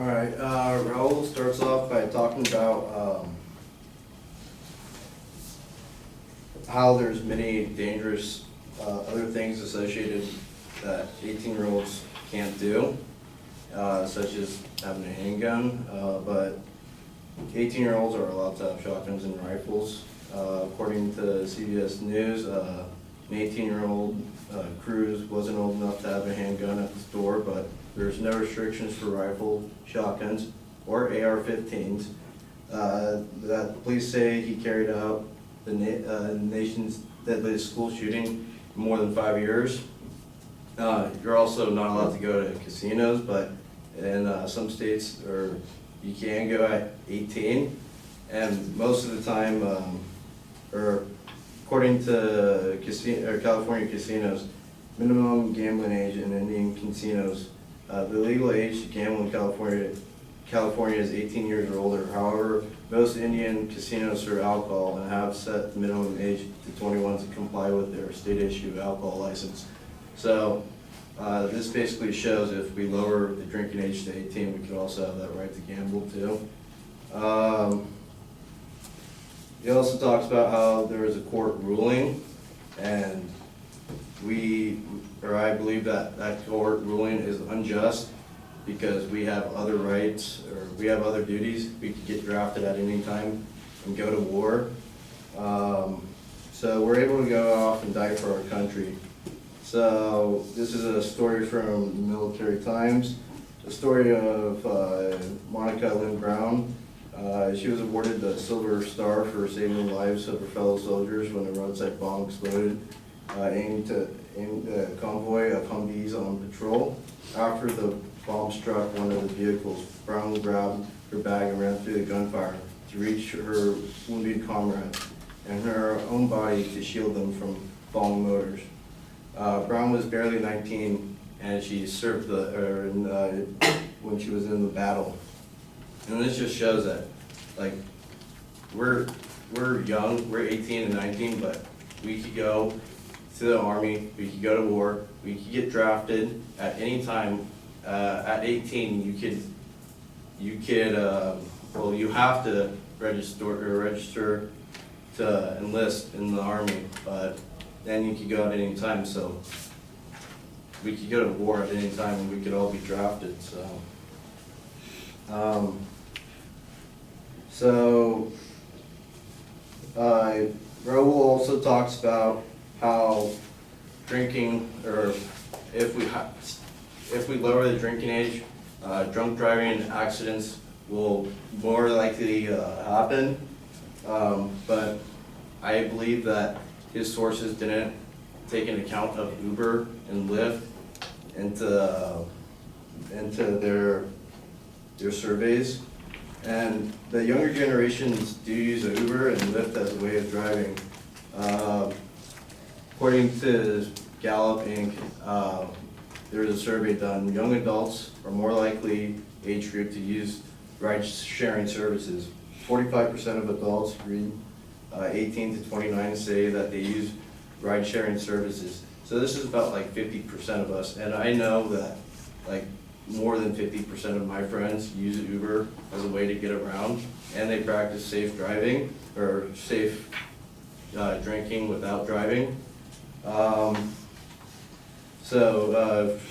All right, Raul starts off by talking about how there's many dangerous other things associated that 18-year-olds can't do, such as having a handgun, but 18-year-olds are allowed to have shotguns and rifles. According to CBS News, an 18-year-old Cruz wasn't old enough to have a handgun at the store, but there's no restrictions for rifle, shotguns, or AR-15s. That the police say he carried out the nation's deadliest school shooting in more than 5 years. You're also not allowed to go to casinos, but in some states, you can go at 18, and most of the time, or according to California casinos, minimum gambling age in Indian casinos, the legal age to gamble in California is 18 years or older. However, most Indian casinos serve alcohol and have set the minimum age to 21 to comply with their state-issued alcohol license. So this basically shows if we lower the drinking age to 18, we could also have that right to gamble too. He also talks about how there is a court ruling, and I believe that court ruling is unjust because we have other rights, or we have other duties. We could get drafted at any time and go to war. So we're able to go off and die for our country. So this is a story from the Military Times, the story of Monica Lynn Brown. She was awarded the Silver Star for saving the lives of her fellow soldiers when a roadside bomb exploded, aimed at a convoy of Humvees on patrol. After the bomb struck one of the vehicles, Brown grabbed her bag and ran through the gunfire to reach her wounded comrades and her own body to shield them from falling motors. Brown was barely 19, and she served when she was in the battle. And this just shows that, like, we're young, we're 18 and 19, but we could go to the Army, we could go to war, we could get drafted at any time. At 18, you have to register to enlist in the Army, but then you could go at any time. So we could go to war at any time, and we could all be drafted. Raul also talks about how drinking, or if we lower the drinking age, drunk driving accidents will more likely happen. But I believe that his sources didn't take into account of Uber and Lyft into their surveys. And the younger generations do use Uber and Lyft as a way of driving. According to Gallup Inc., there's a survey done. Young adults are more likely age group to use ride-sharing services. 45% of adults agreed, 18 to 29 say that they use ride-sharing services. So this is about like 50% of us, and I know that like more than 50% of my friends use Uber as a way to get around, and they practice safe driving, or safe drinking without driving.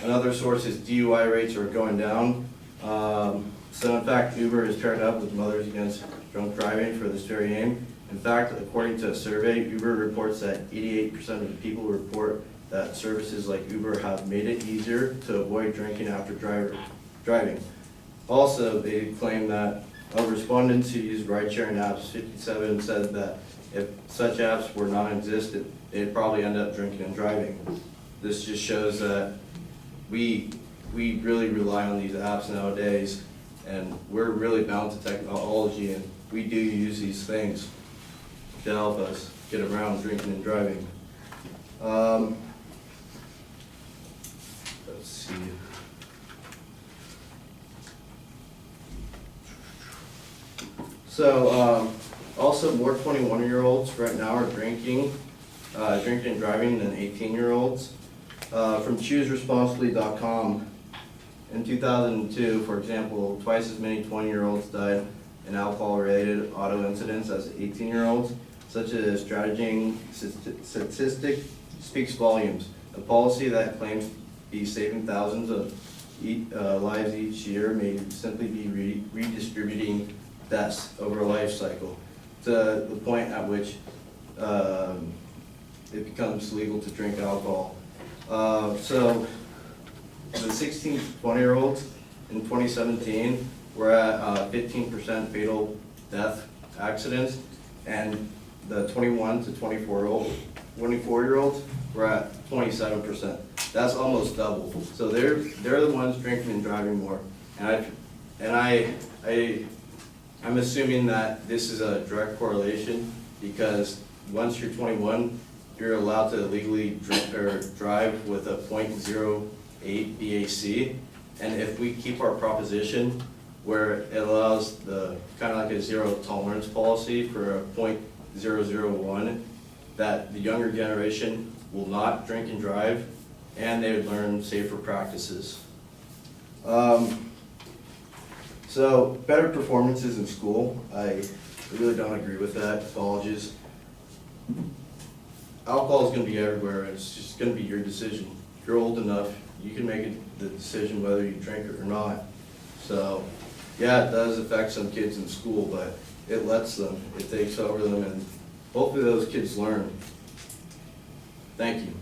Another source is DUI rates are going down. So in fact, Uber is paired up with Mothers Against Drunk Driving for this very aim. In fact, according to a survey, Uber reports that 88% of the people report that services like Uber have made it easier to avoid drinking after driving. Also, they claim that of respondents who use ride-sharing apps, 57 said that if such apps were non-existent, they'd probably end up drinking and driving. This just shows that we really rely on these apps nowadays, and we're really bound to technology, and we do use these things to help us get around drinking and driving. Let's see. So, also more 21-year-olds right now are drinking and driving than 18-year-olds. From ChooseResponsibly.com, in 2002, for example, twice as many 20-year-olds died in alcohol-related auto incidents as 18-year-olds. Such a strategy statistic speaks volumes. A policy that claims to be saving thousands of lives each year may simply be redistributing deaths over a life cycle to the point at which it becomes legal to drink alcohol. So the 16 to 20-year-olds in 2017 were at 15% fatal death accidents, and the 21 to 24-year-olds were at 27%. That's almost double. So they're the ones drinking and driving more. And I'm assuming that this is a direct correlation, because once you're 21, you're allowed to legally drink or drive with a .08 BAC. And if we keep our proposition where it allows the kind of like a zero tolerance policy for a .001, that the younger generation will not drink and drive, and they would learn safer practices. So better performances in school, I really don't agree with that. Colleges, alcohol is going to be everywhere. It's just going to be your decision. If you're old enough, you can make the decision whether you drink it or not. So yeah, it does affect some kids in school, but it lets them, it takes over them, and hopefully those kids learn. Thank you.